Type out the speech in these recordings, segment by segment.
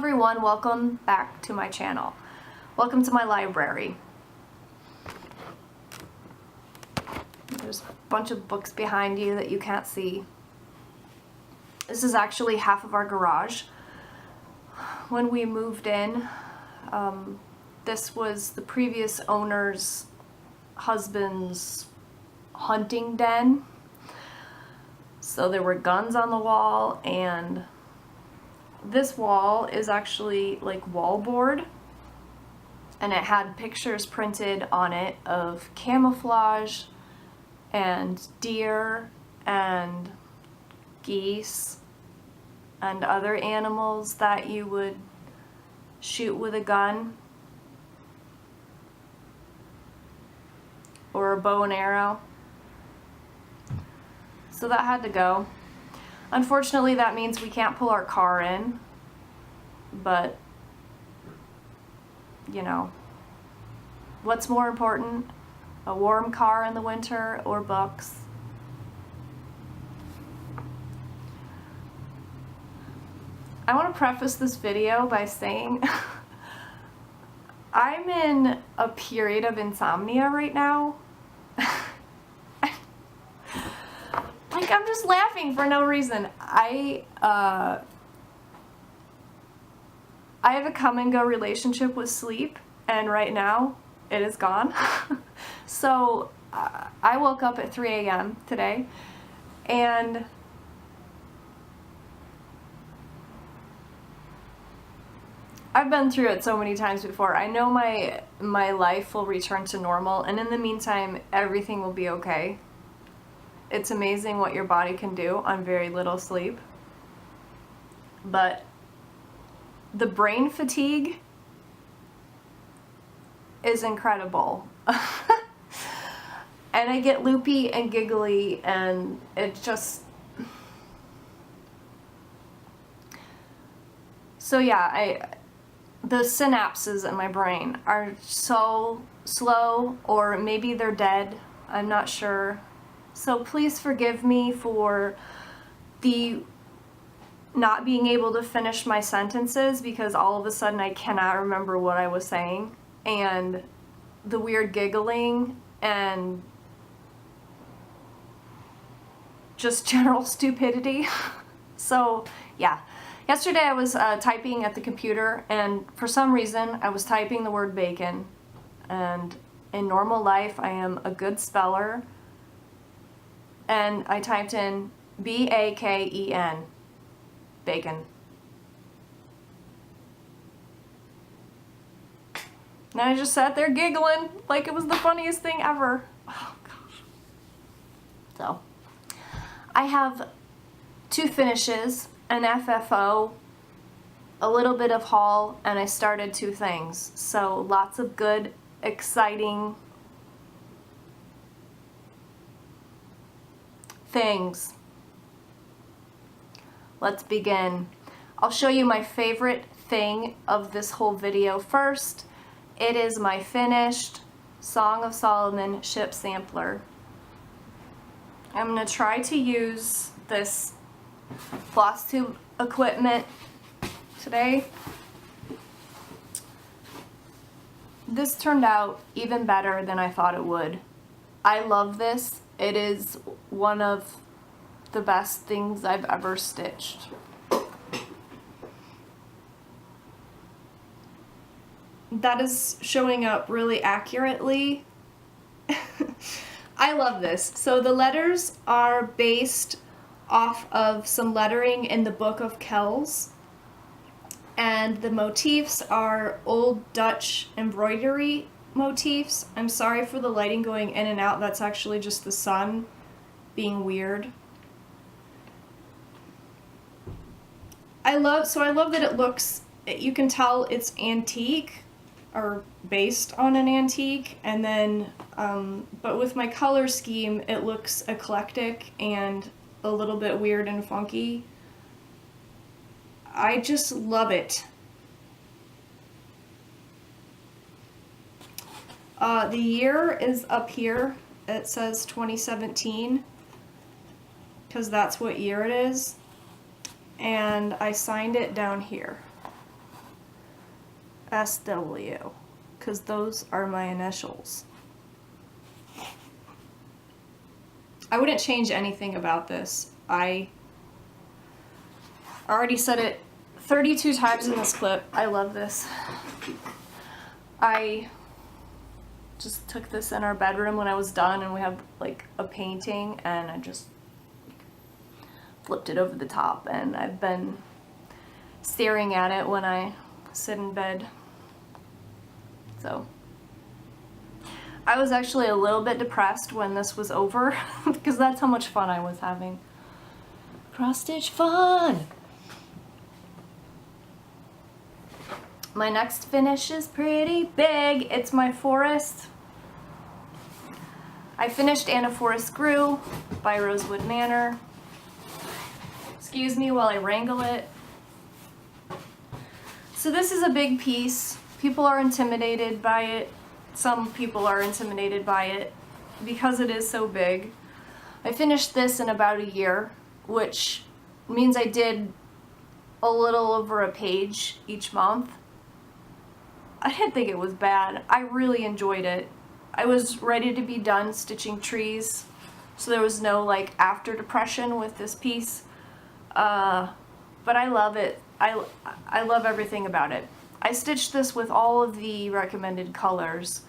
everyone, welcome back to my channel. Welcome to my library. There's a bunch of books behind you that you can't see. This is actually half of our garage. When we moved in, this was the previous owner's husband's hunting den. So there were guns on the wall, and this wall is actually like wallboard, and it had pictures printed on it of camouflage and deer and geese and other animals that you would shoot with a gun or a bow and arrow. So that had to go. Unfortunately, that means we can't pull our car in, but you know, what's more important, a warm car in the winter or books? I want to preface this video by saying I'm in a period of insomnia right now. Like, I'm just laughing for no reason. I have a come and go relationship with sleep, and right now it is gone. So I woke up at 3 a.m. today, and I've been through it so many times before. I know my life will return to normal, and in the meantime, everything will be okay. It's amazing what your body can do on very little sleep. But the brain fatigue is incredible. And I get loopy and giggly, and it just... So yeah, the synapses in my brain are so slow, or maybe they're dead, I'm not sure. So please forgive me for the not being able to finish my sentences, because all of a sudden I cannot remember what I was saying, and the weird giggling and just general stupidity. So yeah, yesterday I was typing at the computer, and for some reason I was typing the word bacon, and in normal life I am a good speller, and I typed in B-A-K-E-N, bacon. And I just sat there giggling like it was the funniest thing ever. Oh gosh. So, I have 2 finishes, an FFO, a little bit of haul, and I started 2 things. So lots of good, exciting things. Let's begin. I'll show you my favorite thing of this whole video first. It is my finished Song of Solomon ship sampler. I'm going to try to use this FLOSSTUBE equipment today. This turned out even better than I thought it would. I love this. It is one of the best things I've ever stitched. That is showing up really accurately. I love this. So the letters are based off of some lettering in the Book of Kells, and the motifs are old Dutch embroidery motifs. I'm sorry for the lighting going in and out. That's actually just the sun being weird. I love that it looks, you can tell it's antique or based on an antique, and then but with my color scheme it looks eclectic and a little bit weird and funky. I just love it. The year is up here. It says 2017 because that's what year it is, and I signed it down here. SW, because those are my initials. I wouldn't change anything about this. I already said it 32 times in this clip. I love this. I just took this in our bedroom when I was done, and we have like a painting, and I just flipped it over the top, and I've been staring at it when I sit in bed. So I was actually a little bit depressed when this was over because that's how much fun I was having. Cross stitch fun! My next finish is pretty big. It's my forest. I finished And a Forest Grew by Rosewood Manor. Excuse me while I wrangle it. So this is a big piece. People are intimidated by it. Some people are intimidated by it because it is so big. I finished this in about a year, which means I did a little over a page each month. I didn't think it was bad. I really enjoyed it. I was ready to be done stitching trees, so there was no like after depression with this piece. But I love it. I love everything about it. I stitched this with all of the recommended colors,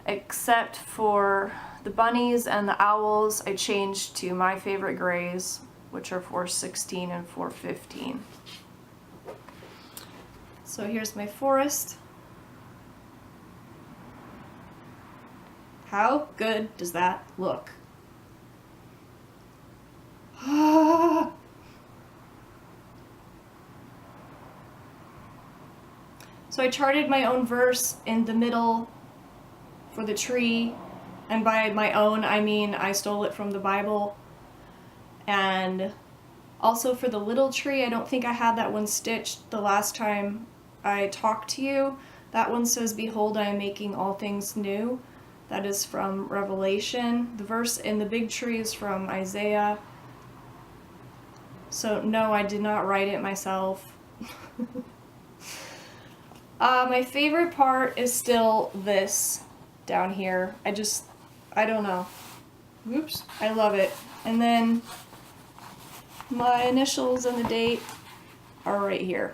except for the bunnies and the owls. I changed to my favorite grays, which are 416 and 415. So here's my forest. How good does that look? So I charted my own verse in the middle for the tree, and by my own I mean I stole it from the Bible. And also for the little tree, I don't think I had that one stitched the last time I talked to you. That one says, "Behold, I am making all things new." That is from Revelation. The verse in the big tree is from Isaiah. So no, I did not write it myself. My favorite part is still this down here. I don't know. Oops, I love it. And then my initials and the date are right here.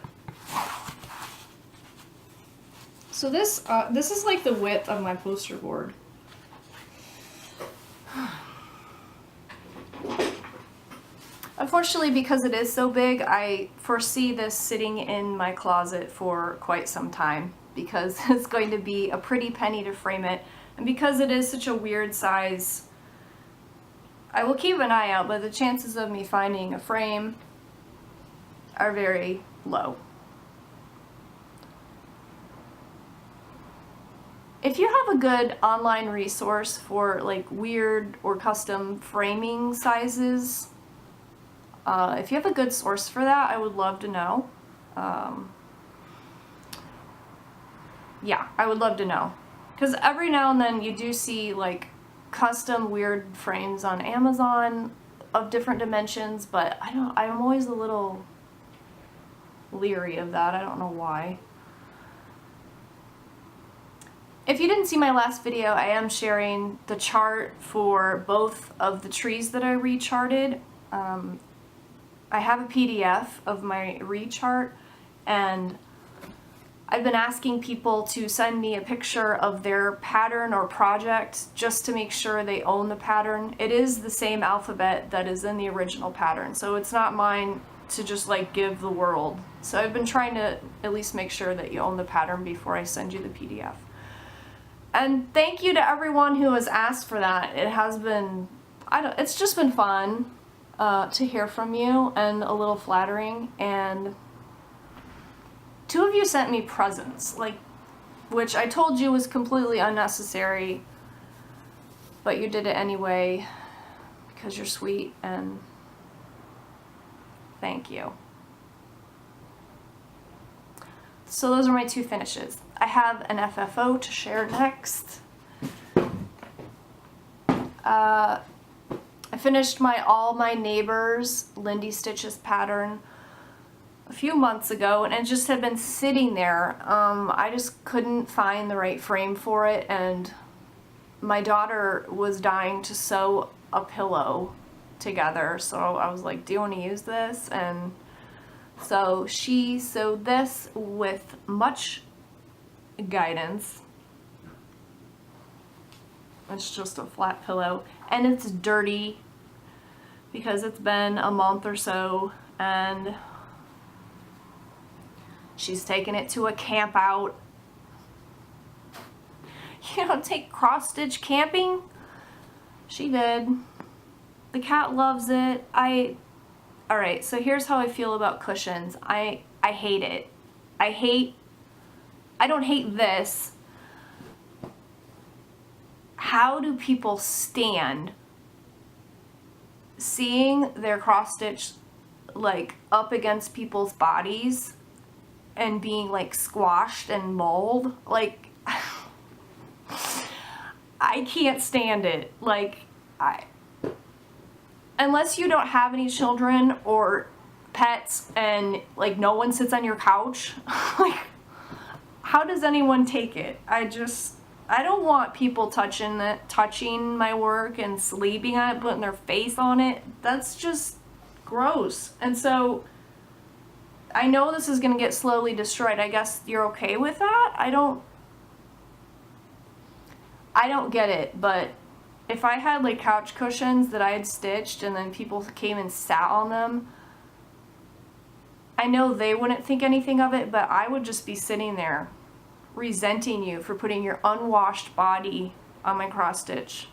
So this is like the width of my poster board. Unfortunately, because it is so big, I foresee this sitting in my closet for quite some time because it's going to be a pretty penny to frame it, and because it is such a weird size, I will keep an eye out, but the chances of me finding a frame are very low. If you have a good online resource for like weird or custom framing sizes, if you have a good source for that, I would love to know. Yeah, I would love to know. Because every now and then you do see like custom weird frames on Amazon of different dimensions, but I'm always a little leery of that. I don't know why. If you didn't see my last video, I am sharing the chart for both of the trees that I recharted. I have a PDF of my rechart, and I've been asking people to send me a picture of their pattern or project just to make sure they own the pattern. It is the same alphabet that is in the original pattern, so it's not mine to just like give the world. So I've been trying to at least make sure that you own the pattern before I send you the PDF. And thank you to everyone who has asked for that. It has been, it's just been fun to hear from you, and a little flattering. And 2 of you sent me presents, which I told you was completely unnecessary, but you did it anyway because you're sweet, and thank you. So those are my 2 finishes. I have an FFO to share next. I finished All My Neighbors Lindy Stitches pattern. a few months ago, and it just had been sitting there. I just couldn't find the right frame for it, and my daughter was dying to sew a pillow together, so I was like, do you want to use this? And so she sewed this with much guidance. It's just a flat pillow, and it's dirty because it's been a month or so, and she's taken it to a camp out. You know, take cross-stitch camping? She did. The cat loves it. Alright, so here's how I feel about cushions. I hate it. I don't hate this. How do people stand seeing their cross-stitch like up against people's bodies and being like squashed and mauled? Like, I can't stand it. Like, unless you don't have any children or pets and like no one sits on your couch, like, how does anyone take it? I don't want people touching my work and sleeping on it, putting their face on it. That's just gross. And so I know this is gonna get slowly destroyed. I guess you're okay with that? I don't get it, but if I had like couch cushions that I had stitched and then people came and sat on them, I know they wouldn't think anything of it, but I would just be sitting there resenting you for putting your unwashed body on my cross stitch.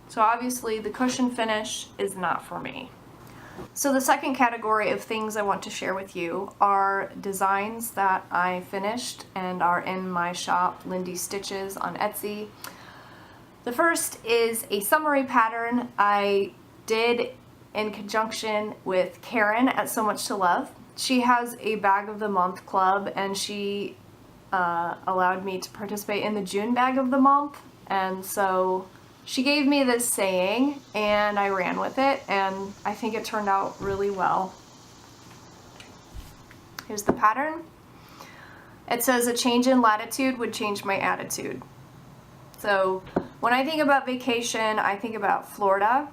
So obviously the cushion finish is not for me. So the second category of things I want to share with you are designs that I finished and are in my shop, Lindy Stitches on Etsy. The first is a summary pattern I did in conjunction with Karen at So Much to Love. She has a Bag of the Month club, and she allowed me to participate in the June Bag of the Month, and so she gave me this saying and I ran with it, and I think it turned out really well. Here's the pattern. It says, a change in latitude would change my attitude. So when I think about vacation, I think about Florida.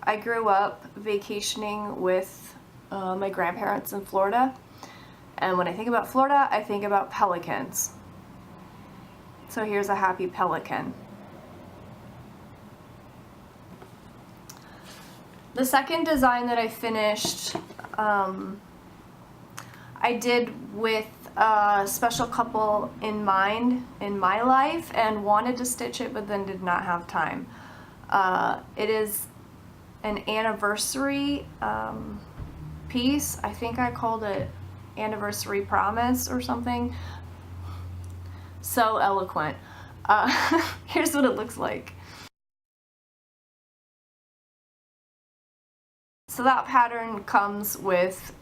I grew up vacationing with my grandparents in Florida. And when I think about Florida, I think about pelicans. So here's a happy pelican. The second design that I finished, I did with a special couple in mind in my life and wanted to stitch it, but then did not have time. It is an anniversary piece. I think I called it Anniversary Promise or something. So eloquent. Here's what it looks like. So that pattern comes with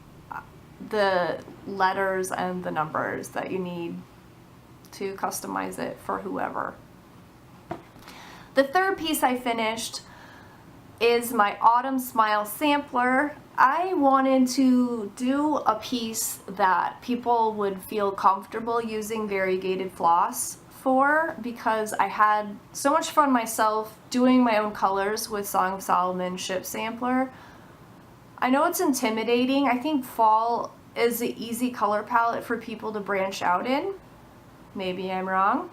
the letters and the numbers that you need to customize it for whoever. The third piece I finished is my Autumn Smile sampler. I wanted to do a piece that people would feel comfortable using variegated floss for, because I had so much fun myself doing my own colors with Song of Solomon Ship Sampler. I know it's intimidating. I think fall is an easy color palette for people to branch out in. Maybe I'm wrong.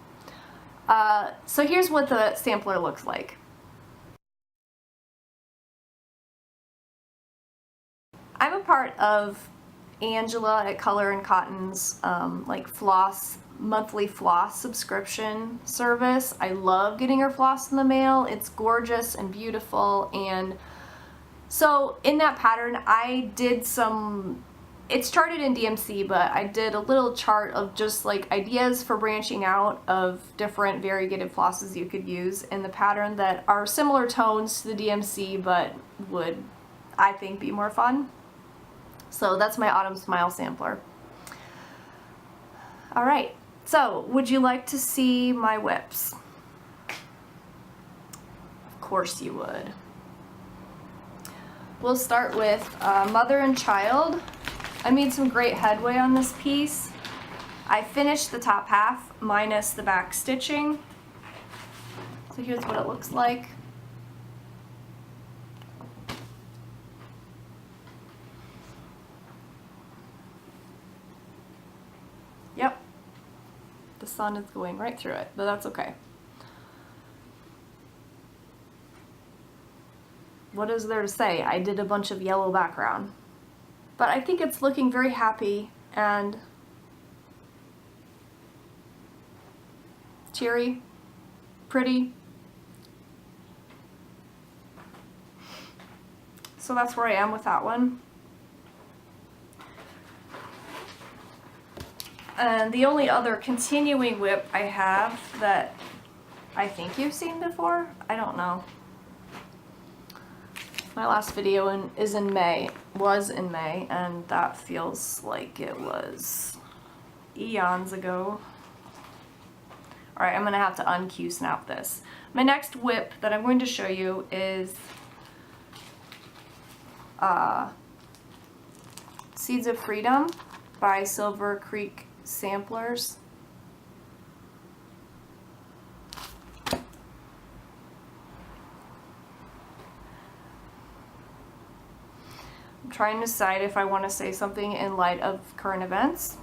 So here's what the sampler looks like. I'm a part of Angela at Color and Cotton's like monthly floss subscription service. I love getting her floss in the mail. It's gorgeous and beautiful, and so in that pattern I did it started in DMC, but I did a little chart of just like ideas for branching out of different variegated flosses you could use in the pattern that are similar tones to the DMC but would, I think, be more fun. So that's my Autumn Smile sampler. Alright, so would you like to see my WIPS? Of course you would. We'll start with Mother and Child. I made some great headway on this piece. I finished the top half minus the back stitching. So here's what it looks like. Yep. The sun is going right through it, but that's okay. What is there to say? I did a bunch of yellow background. But I think it's looking very happy and cheery, pretty. So that's where I am with that one. And the only other continuing WIP I have that I think you've seen before, I don't know. My last video was in May, and that feels like it was eons ago. Alright, I'm gonna have to uncue snap this. My next WIP that I'm going to show you is Seeds of Freedom by Silver Creek Samplers. I'm trying to decide if I want to say something in light of current events.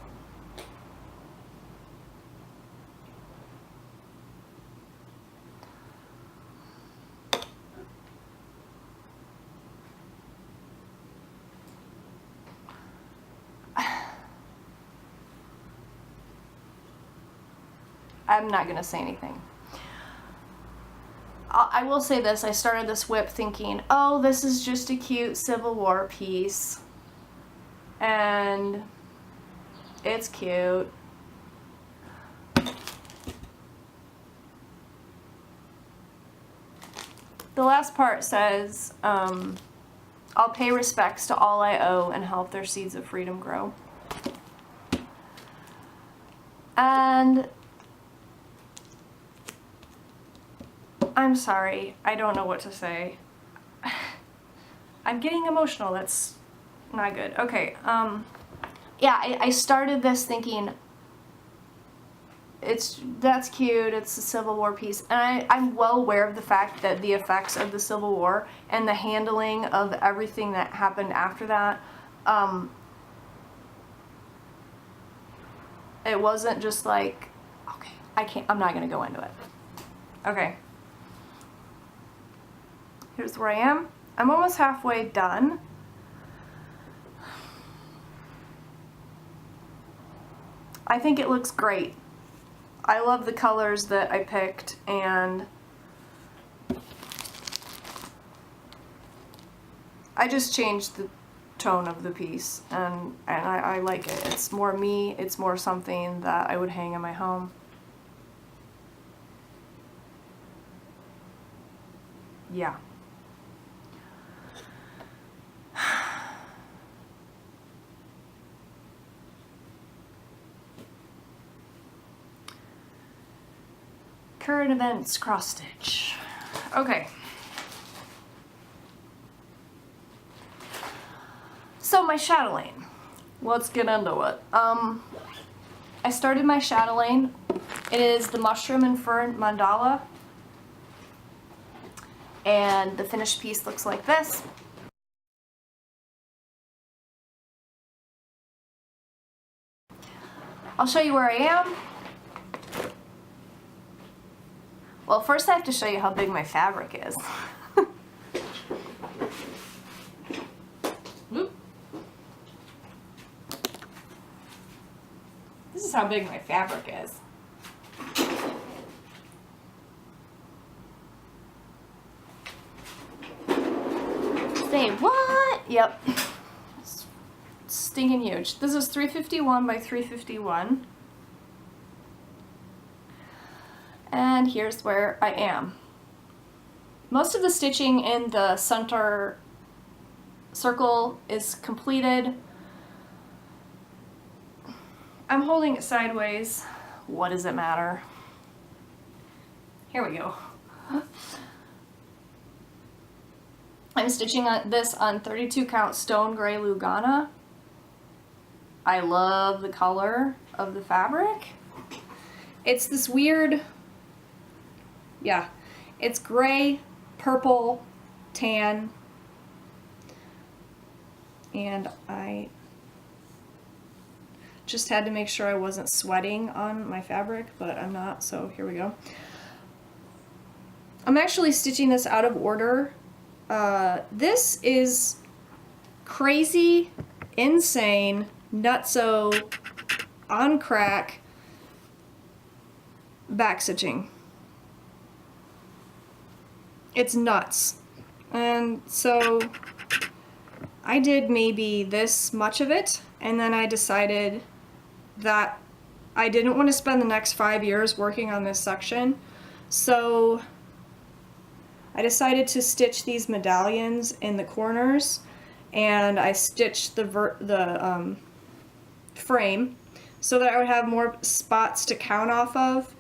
I'm not going to say anything. I will say this, I started this WIP thinking, oh, this is just a cute Civil War piece. And it's cute. The last part says, I'll pay respects to all I owe and help their seeds of freedom grow. And I'm sorry, I don't know what to say. I'm getting emotional, that's not good. Okay, yeah, I started this thinking, that's cute, it's a Civil War piece, and I'm well aware of the fact that the effects of the Civil War and the handling of everything that happened after that, it wasn't just like, okay, I'm not gonna go into it. Okay. Here's where I am. I'm almost halfway done. I think it looks great. I love the colors that I picked, and I just changed the tone of the piece, and I like it. It's more me, it's more something that I would hang in my home. Yeah. Current events cross stitch. Okay. So my chatelaine. Let's get into it. I started my chatelaine. It is the Mushroom and Fern Mandala. And the finished piece looks like this. I'll show you where I am. Well, first I have to show you how big my fabric is. This is how big my fabric is. Say what? Yep. It's stinking huge. This is 351 by 351. And here's where I am. Most of the stitching in the center circle is completed. I'm holding it sideways. What does it matter? Here we go. I'm stitching this on 32 count stone gray Lugana. I love the color of the fabric. It's this weird, yeah, it's gray, purple, tan, and I just had to make sure I wasn't sweating on my fabric, but I'm not, so here we go. I'm actually stitching this out of order. This is crazy, insane, nutso, on crack back stitching. It's nuts. And so I did maybe this much of it, and then I decided that I didn't want to spend the next 5 years working on this section, so I decided to stitch these medallions in the corners, and I stitched the frame so that I would have more spots to count off of,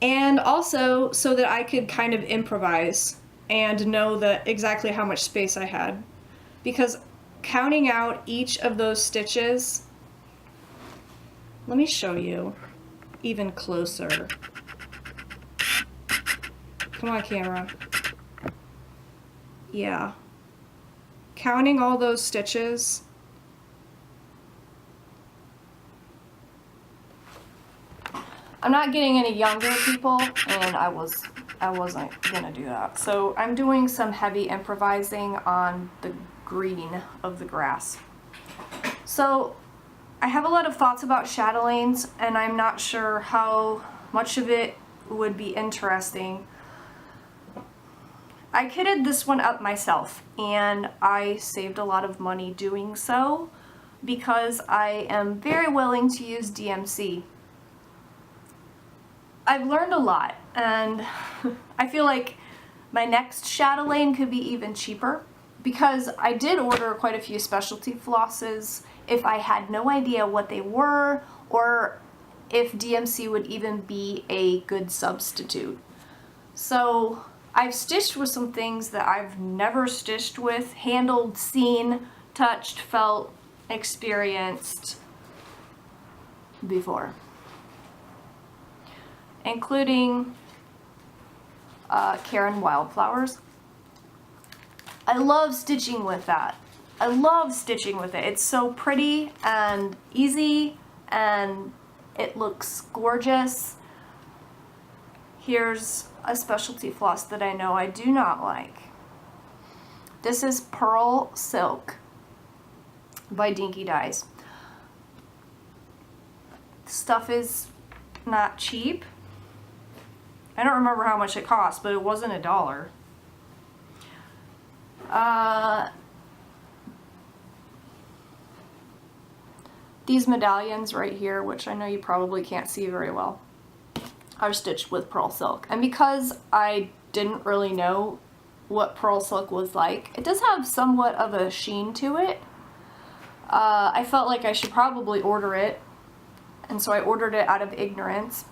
and also so that I could kind of improvise and know exactly how much space I had, because counting out each of those stitches, let me show you even closer. Come on, camera. Yeah. Counting all those stitches. I'm not getting any younger, people, and I wasn't gonna do that. So I'm doing some heavy improvising on the green of the grass. So I have a lot of thoughts about chatelaines, and I'm not sure how much of it would be interesting. I kitted this one up myself, and I saved a lot of money doing so because I am very willing to use DMC. I've learned a lot, and I feel like my next chatelaine could be even cheaper, because I did order quite a few specialty flosses if I had no idea what they were, or if DMC would even be a good substitute. So I've stitched with some things that I've never stitched with, handled, seen, touched, felt, experienced before, including Cairns wildflowers. I love stitching with that. I love stitching with it. It's so pretty and easy, and it looks gorgeous. Here's a specialty floss that I know I do not like. This is Pearl Silk by Dinky Dyes. Stuff is not cheap. I don't remember how much it cost, but it wasn't $1. These medallions right here, which I know you probably can't see very well, are stitched with pearl silk. And because I didn't really know what pearl silk was like, it does have somewhat of a sheen to it. I felt like I should probably order it, and so I ordered it out of ignorance.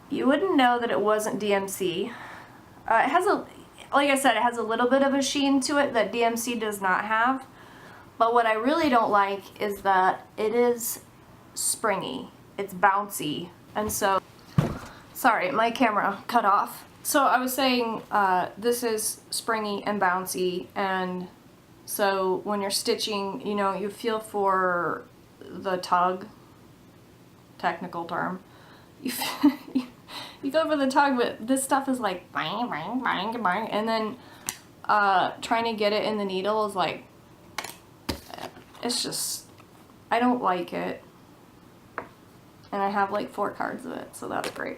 You wouldn't know that it wasn't DMC. It has like I said, it has a little bit of a sheen to it that DMC does not have. But what I really don't like is that it is springy. It's bouncy. And so, sorry, my camera cut off. So I was saying this is springy and bouncy, and so when you're stitching, you know, you feel for the tug, technical term. You feel for the tug, but this stuff is like bang, bang, bang, bang, and then trying to get it in the needle is like, it's just, I don't like it. And I have like 4 cards of it, so that's great.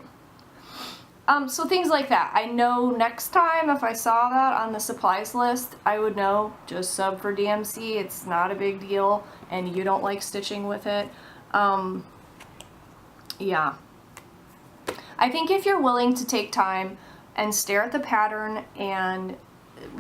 So things like that. I know next time if I saw that on the supplies list, I would know, just sub for DMC, it's not a big deal, and you don't like stitching with it. Yeah. I think if you're willing to take time and stare at the pattern and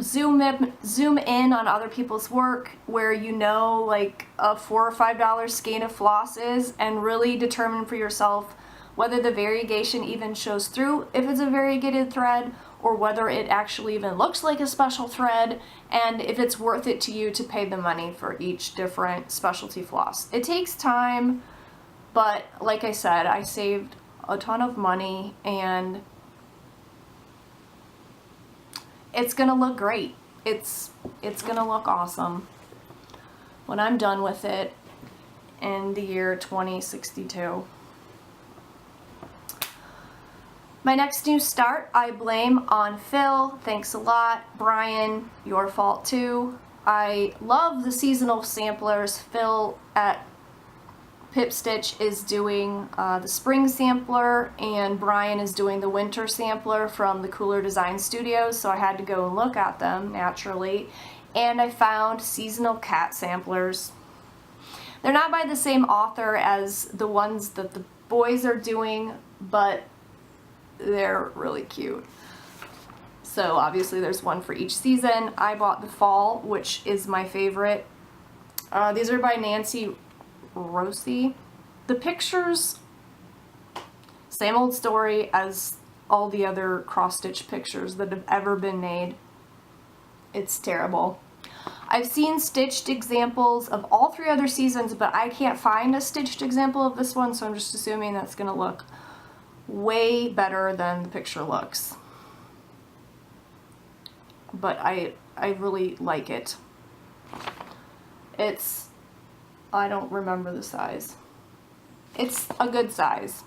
zoom in on other people's work, where you know like a $4 or $5 skein of floss is, and really determine for yourself whether the variegation even shows through, if it's a variegated thread, or whether it actually even looks like a special thread, and if it's worth it to you to pay the money for each different specialty floss. It takes time, but like I said, I saved a ton of money and it's gonna look great. It's gonna look awesome when I'm done with it in the year 2062. My next new start, I blame on Phil. Thanks a lot. Brian, your fault too. I love the seasonal samplers. Phil at Pip Stitch is doing the spring sampler, and Brian is doing the winter sampler from the Kooler Design Studios, so I had to go and look at them naturally. And I found seasonal cat samplers. They're not by the same author as the ones that the boys are doing, but they're really cute. So obviously there's one for each season. I bought the fall, which is my favorite. These are by Nancy Rossi. The pictures, same old story as all the other cross-stitch pictures that have ever been made. It's terrible. I've seen stitched examples of all 3 other seasons, but I can't find a stitched example of this one, so I'm just assuming that's gonna look way better than the picture looks. But I really like it. It's, I don't remember the size. It's a good size.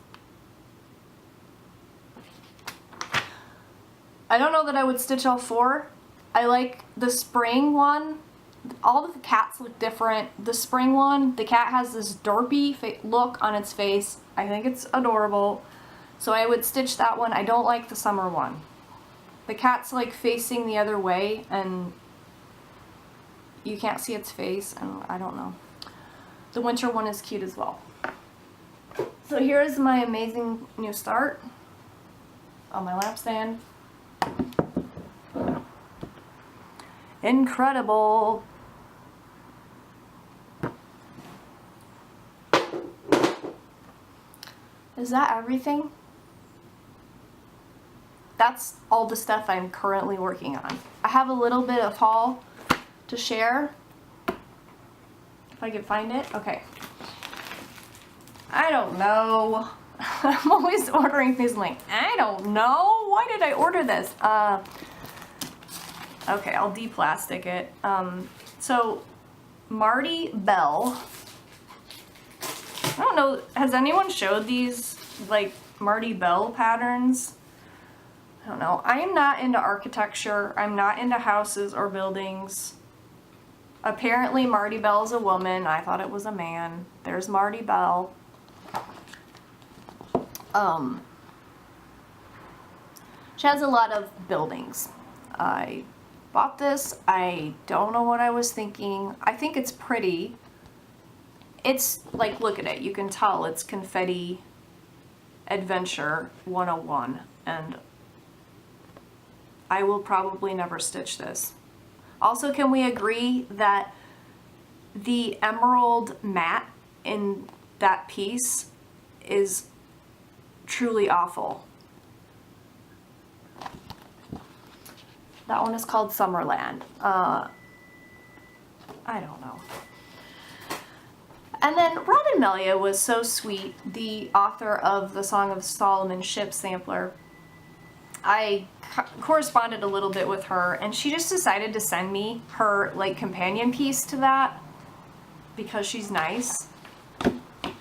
I don't know that I would stitch all 4. I like the spring one. All of the cats look different. The spring one, the cat has this derpy look on its face. I think it's adorable. So I would stitch that one. I don't like the summer one. The cat's like facing the other way and you can't see its face, and I don't know. The winter one is cute as well. So here is my amazing new start on my lap stand. Incredible. Is that everything? That's all the stuff I'm currently working on. I have a little bit of haul to share. If I can find it. Okay. I don't know. I'm always ordering things like, I don't know. Why did I order this? Okay, I'll de-plastic it. So, Marty Bell. I don't know, has anyone showed these, like, Marty Bell patterns? I don't know. I am not into architecture. I'm not into houses or buildings. Apparently Marty Bell's a woman. I thought it was a man. There's Marty Bell. She has a lot of buildings. I bought this. I don't know what I was thinking. I think it's pretty. It's like, look at it. You can tell it's Confetti Adventure 101, and I will probably never stitch this. Also, can we agree that the emerald matte in that piece is truly awful? That one is called Summerland. I don't know. And then Robyne Melia was so sweet, the author of the Song of Solomon ship sampler. I corresponded a little bit with her, and she just decided to send me her like companion piece to that because she's nice.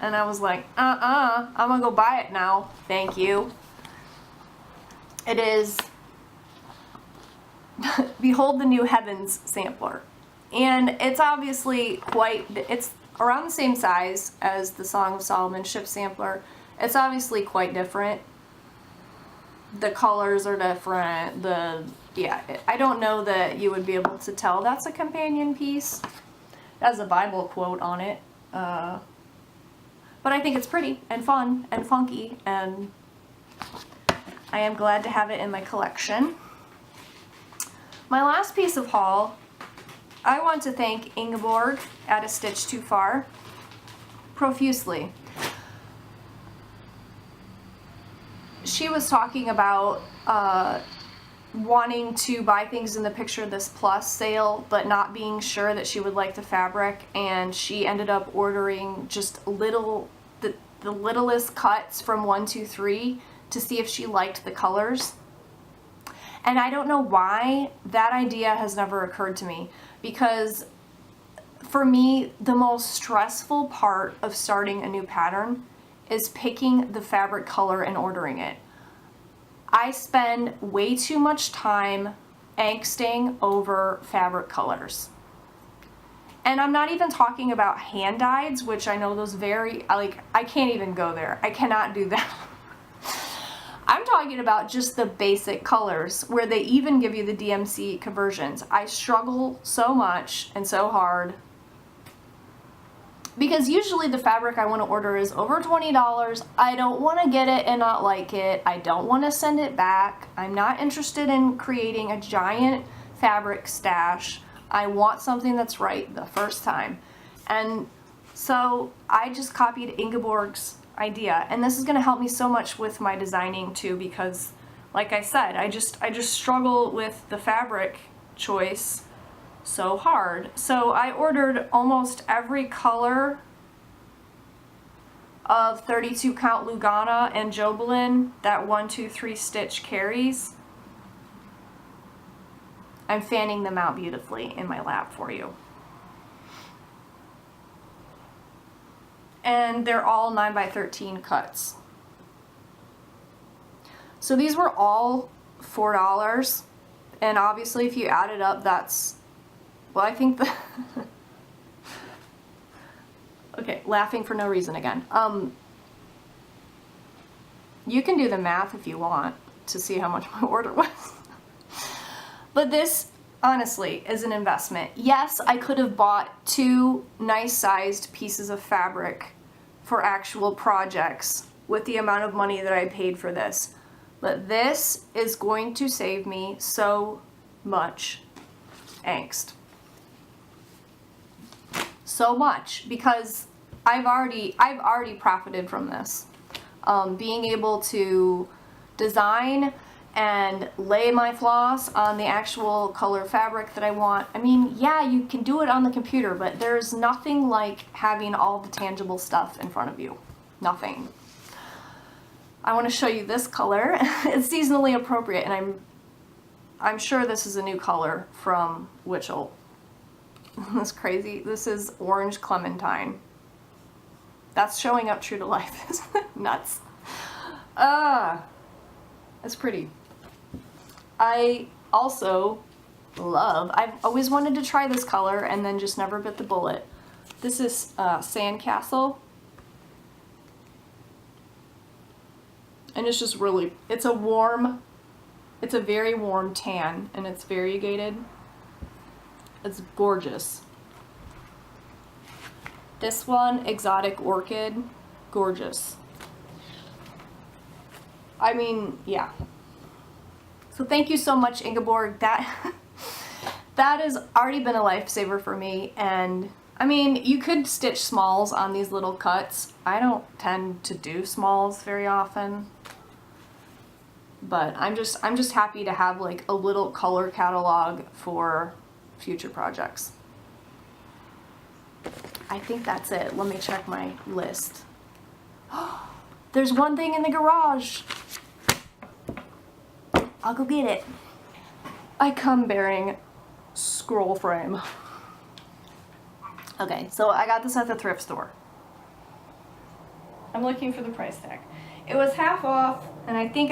And I was like, I'm gonna go buy it now. Thank you. It is Behold the New Heavens sampler. And it's obviously it's around the same size as the Song of Solomon ship sampler. It's obviously quite different. The colors are different. I don't know that you would be able to tell that's a companion piece. It has a Bible quote on it. But I think it's pretty and fun and funky, and I am glad to have it in my collection. My last piece of haul, I want to thank Ingeborg at A Stitch Too Far profusely. She was talking about wanting to buy things in the Picture This Plus sale, but not being sure that she would like the fabric, and she ended up ordering just the littlest cuts from 123 to see if she liked the colors. And I don't know why that idea has never occurred to me, because for me, the most stressful part of starting a new pattern is picking the fabric color and ordering it. I spend way too much time angsting over fabric colors. And I'm not even talking about hand-dyeds, which I know those very, like, I can't even go there. I cannot do that. I'm talking about just the basic colors, where they even give you the DMC conversions. I struggle so much and so hard, because usually the fabric I want to order is over $20. I don't want to get it and not like it. I don't want to send it back. I'm not interested in creating a giant fabric stash. I want something that's right the first time. And so I just copied Ingeborg's idea, and this is going to help me so much with my designing too, because like I said, I just struggle with the fabric choice so hard. So I ordered almost every color of 32 count Lugana and Jobelan that 123 stitch carries. I'm fanning them out beautifully in my lap for you. And they're all 9x13 cuts. So these were all $4, and obviously if you add it up, that's, well, I think the okay, laughing for no reason again. You can do the math if you want to see how much my order was. But this, honestly, is an investment. Yes, I could have bought 2 nice sized pieces of fabric for actual projects with the amount of money that I paid for this. But this is going to save me so much angst. So much, because I've already profited from this. Being able to design and lay my floss on the actual color fabric that I want. I mean, yeah, you can do it on the computer, but there's nothing like having all the tangible stuff in front of you. Nothing. I want to show you this color. It's seasonally appropriate, and I'm sure this is a new color from Witchell. That's crazy. This is Orange Clementine. That's showing up true to life, isn't it? Nuts. It's pretty. I also I've always wanted to try this color and then just never bit the bullet. This is Sandcastle. And it's just really, it's a very warm tan, and it's variegated. It's gorgeous. This one, Exotic Orchid, gorgeous. I mean, yeah. So thank you so much, Ingeborg. That has already been a lifesaver for me. And I mean, you could stitch smalls on these little cuts. I don't tend to do smalls very often, but I'm just happy to have like a little color catalog for future projects. I think that's it. Let me check my list. There's one thing in the garage. I'll go get it. I come bearing scroll frame. Okay, so I got this at the thrift store. I'm looking for the price tag. It was half off, and I think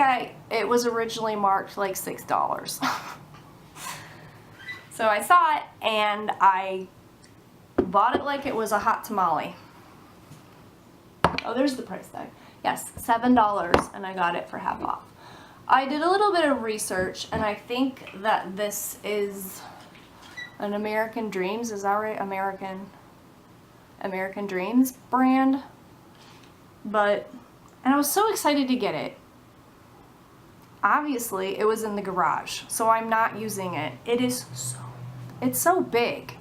it was originally marked like $6. So I saw it, and I bought it like it was a hot tamale. Oh, there's the price tag. Yes, $7, and I got it for half off. I did a little bit of research, and I think that this is an American Dreams, is that right? American Dreams brand. And I was so excited to get it. Obviously, it was in the garage, so I'm not using it. It's so big.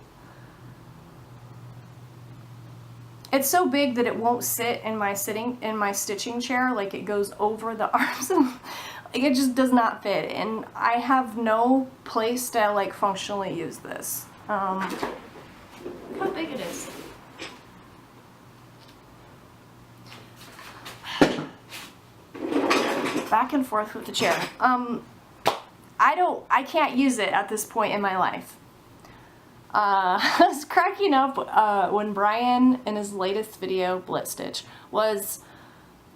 It's so big that it won't sit in my stitching chair, like it goes over the arms. Like, it just does not fit, and I have no place to like functionally use this. Look how big it is. Back and forth with the chair. I can't use it at this point in my life. I was cracking up when Brian, in his latest video, Blitz Stitch, was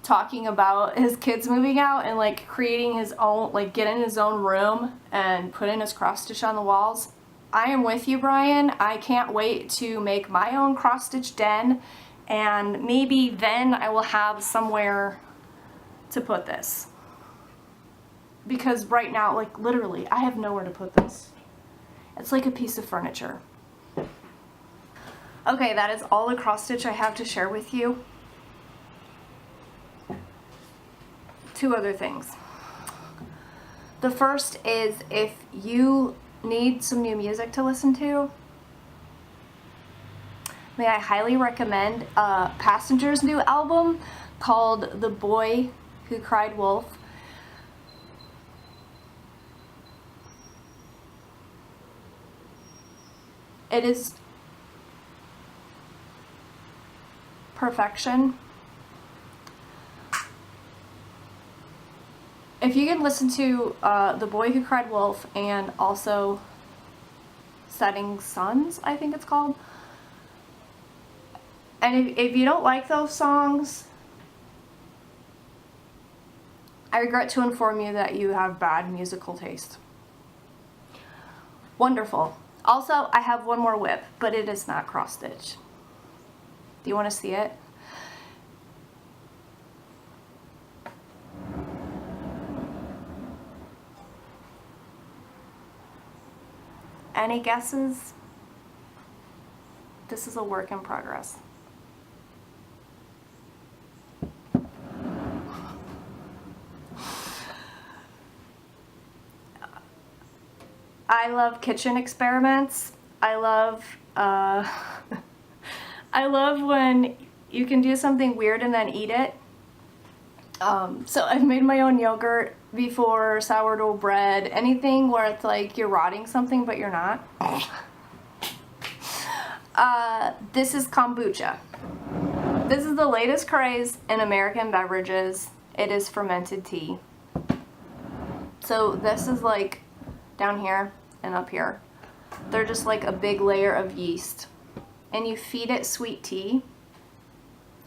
talking about his kids moving out and like creating his own, like getting his own room and putting his cross stitch on the walls. I am with you, Brian. I can't wait to make my own cross stitch den, and maybe then I will have somewhere to put this. Because right now, like literally, I have nowhere to put this. It's like a piece of furniture. Okay, that is all the cross stitch I have to share with you. Two other things. The first is, if you need some new music to listen to, may I highly recommend Passenger's new album called The Boy Who Cried Wolf. It is perfection. If you can listen to The Boy Who Cried Wolf and also Setting Suns, I think it's called. And if you don't like those songs, I regret to inform you that you have bad musical taste. Wonderful. Also, I have one more WIP, but it is not cross stitch. Do you want to see it? Any guesses? This is a work in progress. I love kitchen experiments. I love I love when you can do something weird and then eat it. So I've made my own yogurt before, sourdough bread, anything where it's like you're rotting something but you're not. This is kombucha. This is the latest craze in American beverages. It is fermented tea. So this is like down here and up here. They're just like a big layer of yeast. And you feed it sweet tea.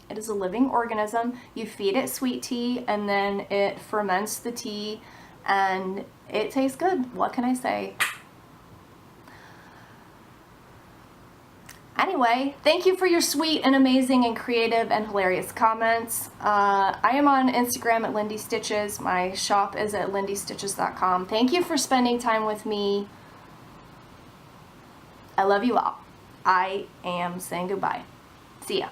It is a living organism. You feed it sweet tea and then it ferments the tea and it tastes good. What can I say? Anyway, thank you for your sweet and amazing and creative and hilarious comments. I am on Instagram at Lindy Stitches. My shop is at lindystitches.com. Thank you for spending time with me. I love you all. I am saying goodbye. See ya.